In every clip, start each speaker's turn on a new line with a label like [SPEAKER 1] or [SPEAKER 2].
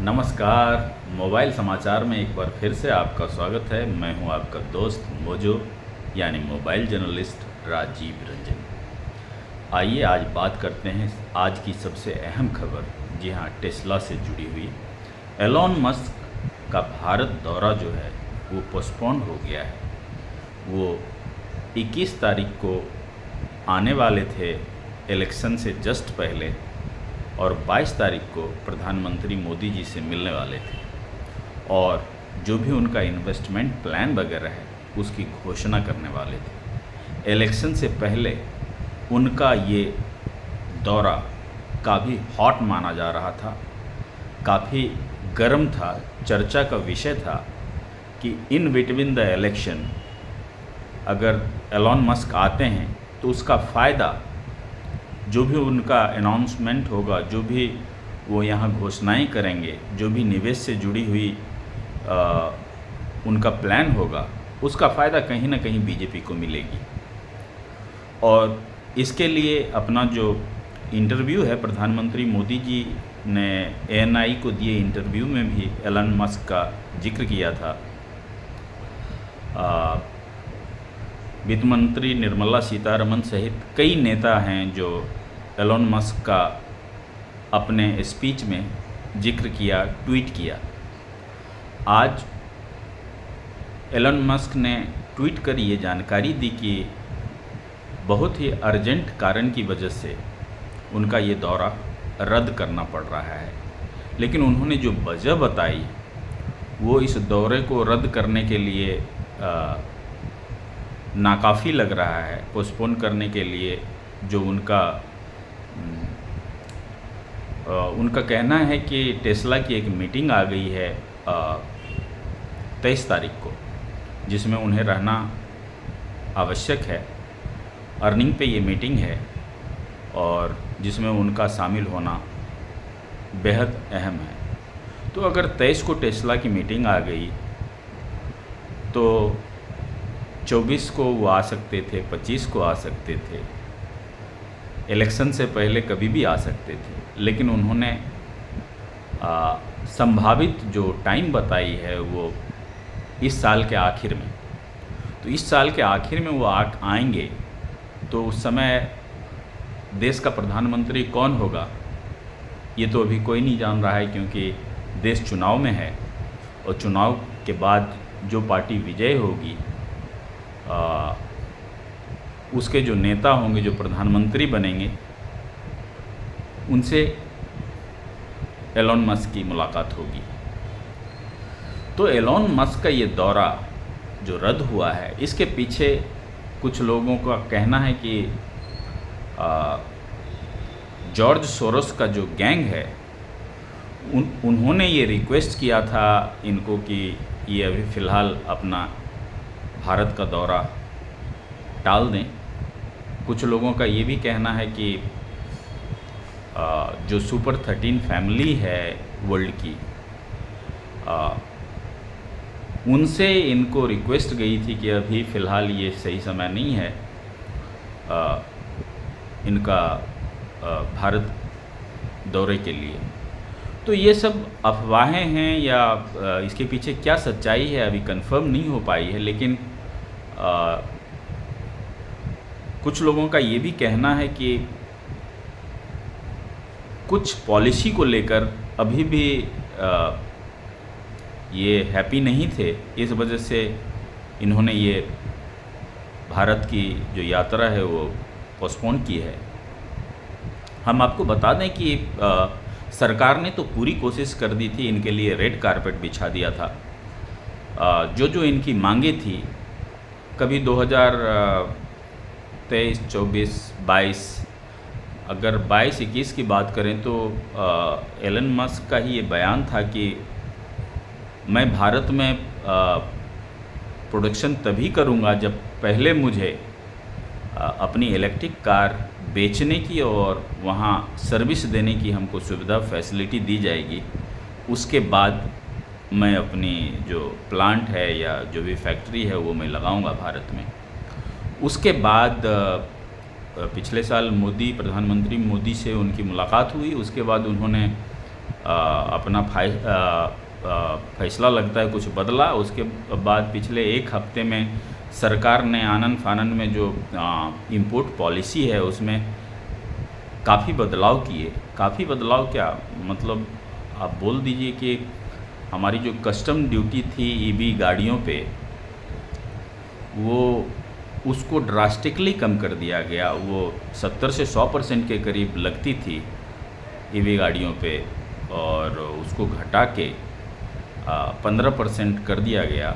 [SPEAKER 1] नमस्कार। मोबाइल समाचार में एक बार फिर से आपका स्वागत है। मैं हूं आपका दोस्त मोजो यानी मोबाइल जर्नलिस्ट राजीव रंजन। आइए आज बात करते हैं आज की सबसे अहम खबर, जी हाँ, टेस्ला से जुड़ी हुई। एलोन मस्क का भारत दौरा जो है वो पोस्टपोन हो गया है। वो 21 तारीख को आने वाले थे इलेक्शन से जस्ट पहले, और 22 तारीख को प्रधानमंत्री मोदी जी से मिलने वाले थे और जो भी उनका इन्वेस्टमेंट प्लान वगैरह है उसकी घोषणा करने वाले थे। इलेक्शन से पहले उनका ये दौरा काफ़ी हॉट माना जा रहा था, काफ़ी गर्म था, चर्चा का विषय था कि इन बिटवीन द इलेक्शन अगर एलोन मस्क आते हैं तो उसका फ़ायदा, जो भी उनका अनाउंसमेंट होगा, जो भी वो यहाँ घोषणाएं करेंगे, जो भी निवेश से जुड़ी हुई उनका प्लान होगा, उसका फ़ायदा कहीं ना कहीं बीजेपी को मिलेगी। और इसके लिए अपना जो इंटरव्यू है, प्रधानमंत्री मोदी जी ने एएनआई को दिए इंटरव्यू में भी एलन मस्क का जिक्र किया था। वित्त मंत्री निर्मला सीतारमण सहित कई नेता हैं जो एलोन मस्क का अपने स्पीच में जिक्र किया, ट्वीट किया। आज एलोन मस्क ने ट्वीट कर ये जानकारी दी कि बहुत ही अर्जेंट कारण की वजह से उनका ये दौरा रद्द करना पड़ रहा है। लेकिन उन्होंने जो वजह बताई वो इस दौरे को रद्द करने के लिए नाकाफ़ी लग रहा है। पोस्टपोन करने के लिए जो उनका कहना है कि टेस्ला की एक मीटिंग आ गई है 23 तारीख को, जिसमें उन्हें रहना आवश्यक है। अर्निंग पे ये मीटिंग है और जिसमें उनका शामिल होना बेहद अहम है। तो अगर 23 को टेस्ला की मीटिंग आ गई तो 24 को वो आ सकते थे, 25 को आ सकते थे, इलेक्शन से पहले कभी भी आ सकते थे। लेकिन उन्होंने संभावित जो टाइम बताई है वो इस साल के आखिर में। तो इस साल के आखिर में वो आएंगे तो उस समय देश का प्रधानमंत्री कौन होगा ये तो अभी कोई नहीं जान रहा है, क्योंकि देश चुनाव में है और चुनाव के बाद जो पार्टी विजय होगी उसके जो नेता होंगे, जो प्रधानमंत्री बनेंगे, उनसे एलोन मस्क की मुलाकात होगी। तो एलोन मस्क का ये दौरा जो रद्द हुआ है, इसके पीछे कुछ लोगों का कहना है कि जॉर्ज सोरोस का जो गैंग है उन्होंने ये रिक्वेस्ट किया था इनको कि ये अभी फ़िलहाल अपना भारत का दौरा टाल दें। कुछ लोगों का ये भी कहना है कि जो सुपर 13 फैमिली है वर्ल्ड की, उनसे इनको रिक्वेस्ट गई थी कि अभी फ़िलहाल ये सही समय नहीं है इनका भारत दौरे के लिए। तो ये सब अफवाहें हैं या इसके पीछे क्या सच्चाई है अभी कंफर्म नहीं हो पाई है। लेकिन कुछ लोगों का ये भी कहना है कि कुछ पॉलिसी को लेकर अभी भी ये हैप्पी नहीं थे, इस वजह से इन्होंने ये भारत की जो यात्रा है वो पोस्टपोन की है। हम आपको बता दें कि सरकार ने तो पूरी कोशिश कर दी थी, इनके लिए रेड कारपेट बिछा दिया था। जो इनकी मांगे थी, कभी 2023, 24, 22, अगर 22-21 की बात करें तो एलन मस्क का ही ये बयान था कि मैं भारत में प्रोडक्शन तभी करूंगा जब पहले मुझे अपनी इलेक्ट्रिक कार बेचने की और वहाँ सर्विस देने की हमको सुविधा फैसिलिटी दी जाएगी। उसके बाद मैं अपनी जो प्लांट है या जो भी फैक्ट्री है वो मैं लगाऊंगा भारत में। उसके बाद पिछले साल प्रधानमंत्री मोदी से उनकी मुलाकात हुई। उसके बाद उन्होंने अपना फैसला लगता है कुछ बदला। उसके बाद पिछले एक हफ्ते में सरकार ने आनन फानन में जो इंपोर्ट पॉलिसी है उसमें काफ़ी बदलाव किए। काफ़ी बदलाव क्या मतलब, आप बोल दीजिए कि हमारी जो कस्टम ड्यूटी थी ईवी गाड़ियों पे, वो उसको ड्रास्टिकली कम कर दिया गया। वो 70 से 100% के करीब लगती थी ईवी गाड़ियों पे, और उसको घटा के 15% कर दिया गया।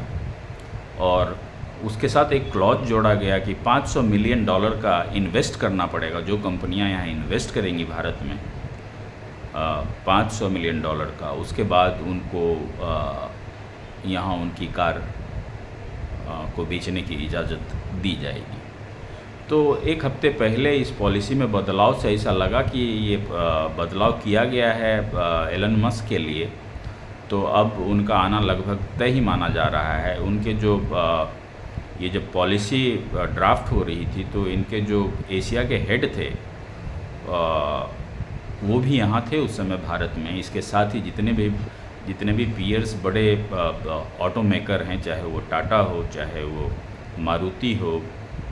[SPEAKER 1] और उसके साथ एक क्लॉज जोड़ा गया कि $500 मिलियन का इन्वेस्ट करना पड़ेगा। जो कंपनियां यहाँ इन्वेस्ट करेंगी भारत में $500 मिलियन का, उसके बाद उनको यहाँ उनकी कार को बेचने की इजाज़त दी जाएगी। तो एक हफ्ते पहले इस पॉलिसी में बदलाव से ऐसा लगा कि ये बदलाव किया गया है एलन मस्क के लिए, तो अब उनका आना लगभग तय ही माना जा रहा है। उनके जो ये जब पॉलिसी ड्राफ्ट हो रही थी तो इनके जो एशिया के हेड थे वो भी यहाँ थे उस समय भारत में। इसके साथ ही जितने भी पीयर्स बड़े ऑटो मेकर हैं, चाहे वो टाटा हो, चाहे वो मारुति हो,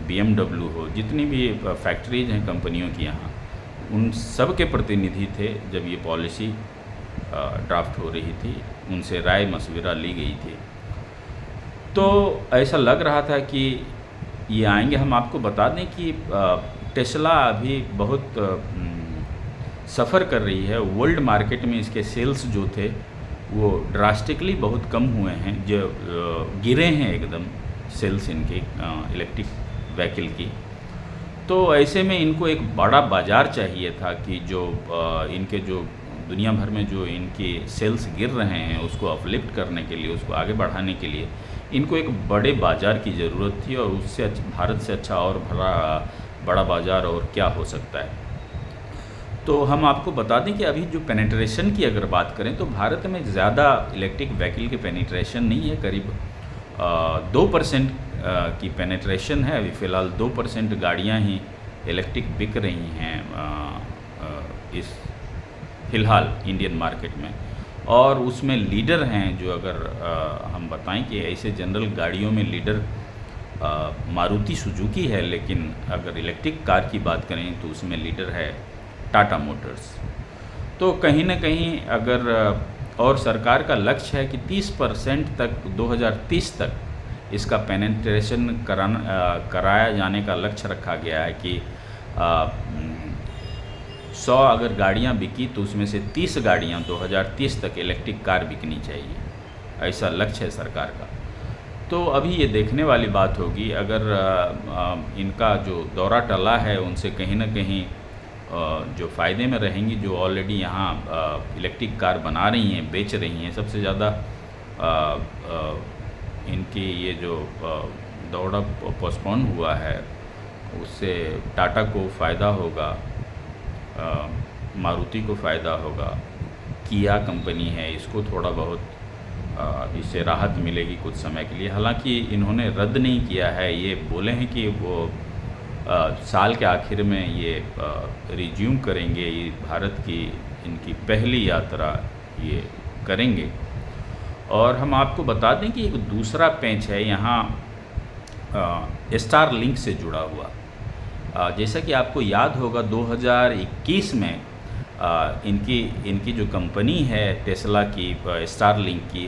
[SPEAKER 1] BMW हो, जितनी भी फैक्ट्रीज हैं कंपनियों की यहाँ, उन सब के प्रतिनिधि थे जब ये पॉलिसी ड्राफ्ट हो रही थी। उनसे राय मशविरा ली गई थी। तो ऐसा लग रहा था कि ये आएंगे। हम आपको बता दें कि टेस्ला अभी बहुत सफ़र कर रही है। वर्ल्ड मार्केट में इसके सेल्स जो थे वो ड्रास्टिकली बहुत कम हुए हैं, जो गिरे हैं एकदम सेल्स इनके इलेक्ट्रिक व्हीकल की। तो ऐसे में इनको एक बड़ा बाज़ार चाहिए था कि जो इनके जो दुनिया भर में जो इनके सेल्स गिर रहे हैं उसको अपलिफ्ट करने के लिए, उसको आगे बढ़ाने के लिए इनको एक बड़े बाज़ार की ज़रूरत थी। और उससे भारत से अच्छा और बड़ा बाज़ार और क्या हो सकता है। तो हम आपको बता दें कि अभी जो पेनिट्रेशन की अगर बात करें तो भारत में ज़्यादा इलेक्ट्रिक व्हीकल की पेनिट्रेशन नहीं है। करीब 2% की पेनिट्रेशन है। अभी फ़िलहाल 2% गाड़ियाँ ही इलेक्ट्रिक बिक रही हैं इस फ़िलहाल इंडियन मार्केट में। और उसमें लीडर हैं जो अगर हम बताएं कि ऐसे जनरल गाड़ियों में लीडर मारुति सुजुकी है, लेकिन अगर इलेक्ट्रिक कार की बात करें तो उसमें लीडर है टाटा मोटर्स। तो कहीं ना कहीं अगर और सरकार का लक्ष्य है कि 30% तक 2030 तक इसका पेनिट्रेशन कराया जाने का लक्ष्य रखा गया है कि 100 अगर गाड़ियाँ बिकी तो उसमें से 30 गाड़ियाँ 2030 तक इलेक्ट्रिक कार बिकनी चाहिए। ऐसा लक्ष्य है सरकार का। तो अभी ये देखने वाली बात होगी, अगर इनका जो दौरा टला है उनसे कहीं ना कहीं जो फ़ायदे में रहेंगी, जो ऑलरेडी यहाँ इलेक्ट्रिक कार बना रही हैं, बेच रही हैं। सबसे ज़्यादा इनकी ये जो दौरा पोस्टपोन हुआ है उससे टाटा को फ़ायदा होगा, मारुति को फ़ायदा होगा, किया कंपनी है इसको थोड़ा बहुत इससे राहत मिलेगी कुछ समय के लिए। हालांकि इन्होंने रद्द नहीं किया है, ये बोले हैं कि वो साल के आखिर में ये रिज्यूम करेंगे। ये भारत की इनकी पहली यात्रा ये करेंगे। और हम आपको बता दें कि एक दूसरा पेंच है यहाँ स्टारलिंक से जुड़ा हुआ। जैसा कि आपको याद होगा 2021 में इनकी जो कंपनी है टेस्ला की स्टारलिंक की,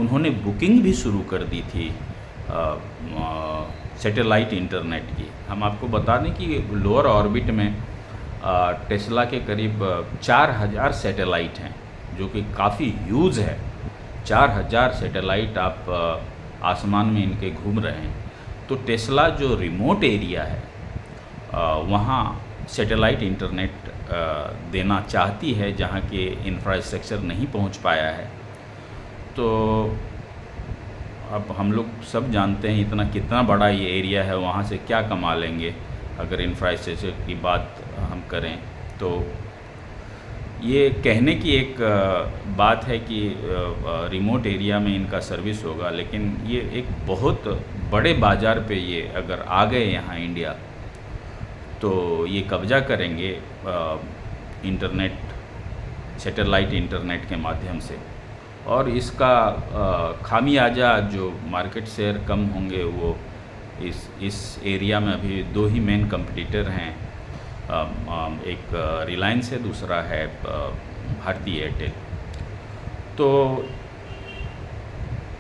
[SPEAKER 1] उन्होंने बुकिंग भी शुरू कर दी थी सैटेलाइट इंटरनेट की। हम आपको बता दें कि लोअर ऑर्बिट में टेस्ला के करीब 4000 सैटेलाइट हैं, जो कि काफ़ी ह्यूज है। 4000 सैटेलाइट आप आसमान में इनके घूम रहे हैं। तो टेस्ला जो रिमोट एरिया है वहाँ सैटेलाइट इंटरनेट देना चाहती है, जहाँ के इंफ्रास्ट्रक्चर नहीं पहुँच पाया है। तो अब हम लोग सब जानते हैं कितना बड़ा ये एरिया है, वहाँ से क्या कमा लेंगे अगर इंफ्रास्ट्रक्चर की बात हम करें। तो ये कहने की एक बात है कि रिमोट एरिया में इनका सर्विस होगा, लेकिन ये एक बहुत बड़े बाज़ार पे ये अगर आ गए यहाँ इंडिया तो ये कब्जा करेंगे इंटरनेट सैटेलाइट इंटरनेट के माध्यम से। और इसका खामियाजा जो मार्केट शेयर कम होंगे वो इस एरिया में अभी दो ही मेन कंपटीटर हैं, एक रिलायंस है, दूसरा है भारती एयरटेल। तो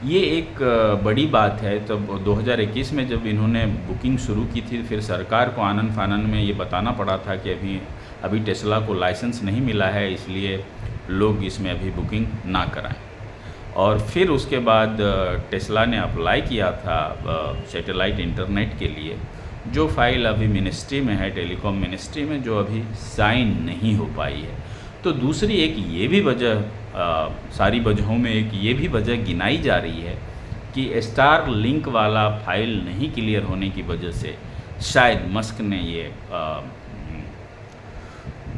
[SPEAKER 1] ये एक बड़ी बात है। तब 2021 में जब इन्होंने बुकिंग शुरू की थी, फिर सरकार को आनन फानन में ये बताना पड़ा था कि अभी टेस्ला को लाइसेंस नहीं मिला है, इसलिए लोग इसमें अभी बुकिंग ना कराएं। और फिर उसके बाद टेस्ला ने अप्लाई किया था सैटेलाइट इंटरनेट के लिए, जो फाइल अभी मिनिस्ट्री में है, टेलीकॉम मिनिस्ट्री में, जो अभी साइन नहीं हो पाई है। तो दूसरी एक ये भी वजह, सारी वजहों में एक ये भी वजह गिनाई जा रही है कि स्टार लिंक वाला फाइल नहीं क्लियर होने की वजह से शायद मस्क ने ये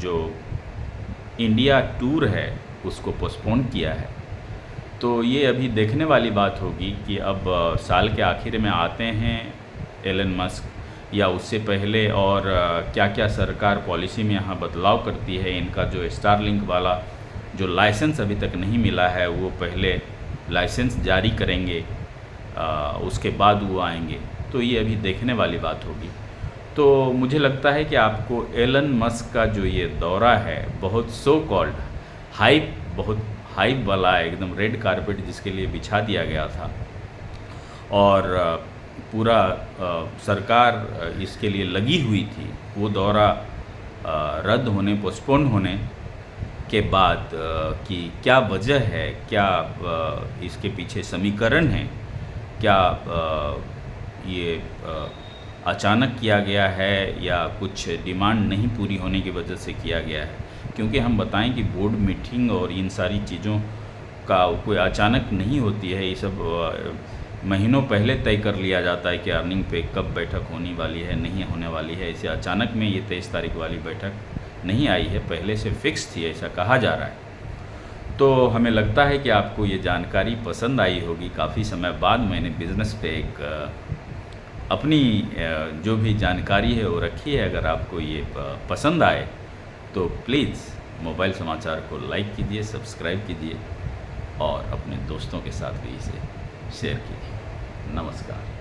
[SPEAKER 1] जो इंडिया टूर है उसको पोस्टपोन किया है। तो ये अभी देखने वाली बात होगी कि अब साल के आखिर में आते हैं एलन मस्क या उससे पहले, और क्या क्या सरकार पॉलिसी में यहाँ बदलाव करती है। इनका जो स्टारलिंक वाला जो लाइसेंस अभी तक नहीं मिला है, वो पहले लाइसेंस जारी करेंगे, उसके बाद वो आएंगे। तो ये अभी देखने वाली बात होगी। तो मुझे लगता है कि आपको एलन मस्क का जो ये दौरा है, बहुत सो कॉल्ड हाइप, बहुत हाइप वाला, एकदम रेड कारपेट जिसके लिए बिछा दिया गया था, और पूरा सरकार इसके लिए लगी हुई थी, वो दौरा रद्द होने, पोस्टपोन होने के बाद कि क्या वजह है, क्या इसके पीछे समीकरण है, क्या ये अचानक किया गया है या कुछ डिमांड नहीं पूरी होने की वजह से किया गया है। क्योंकि हम बताएं कि बोर्ड मीटिंग और इन सारी चीज़ों का कोई अचानक नहीं होती है, ये सब महीनों पहले तय कर लिया जाता है कि अर्निंग पे कब बैठक होने वाली है, नहीं होने वाली है। इसे अचानक में ये 23 तारीख वाली बैठक नहीं आई है, पहले से फिक्स थी, ऐसा कहा जा रहा है। तो हमें लगता है कि आपको ये जानकारी पसंद आई होगी। काफ़ी समय बाद मैंने बिज़नेस पे एक अपनी जो भी जानकारी है वो रखी है। अगर आपको ये पसंद आए तो प्लीज़ मोबाइल समाचार को लाइक कीजिए, सब्सक्राइब कीजिए और अपने दोस्तों के साथ भी इसे शेयर कीजिए। नमस्कार।